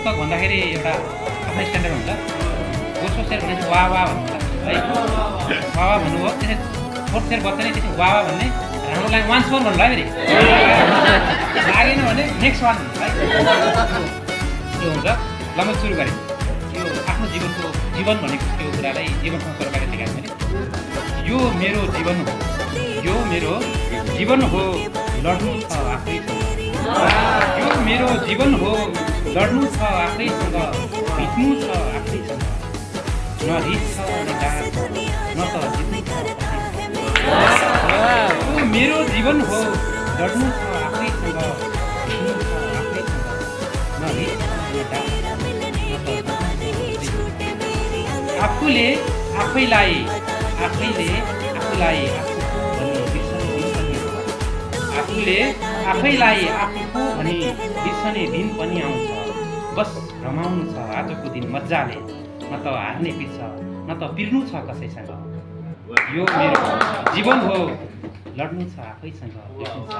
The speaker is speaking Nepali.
पुस्तक भन्दाखेरि एउटा आफ्नो स्ट्यान्डर्ड हुन्छ। दोस्रो शेर भनेपछि वाह वाह भन्नु है, वाह वाह भन्नुभयो। त्यसै फोर्थ शेर बच्चा नै त्यसै वाह वाह भन्ने राम्रो लाग्यो, वान्स मोर भन्नु है फेरि लागेन भने नेक्स्ट वान है, त्यो हुन्छ। ल म सुरु गरेँ। यो आफ्नो जीवन भनेको त्यो कुरालाई जीवनसँग सरकारले देखाएको मैले। यो मेरो जीवन हो, यो मेरो जीवन हो, लड्नु छ आफैसँग। यो मेरो जीवन हो, लड्नु छ आफैसँग, बित्नु छ आफैसँग। न रिस छ न डाँट छ, न त जित्नु छ आफैसँग। यो मेरो जीवन हो, लड्नु छ आफैसँग, बित्नु छ आफैसँग। न रिस छ न डाँट छ, न त आफूले आफैलाई आफूले आफैलाई आफूको भनी बिर्सने दिन पनि आउँछ। बस रमाउनु छ आजको दिन मजाले, न त हार्ने पिर्छ न त पिर्नु छ कसैसँग। यो मेरो जीवन हो, लड्नु छ आफैसँग, बित्नु छ।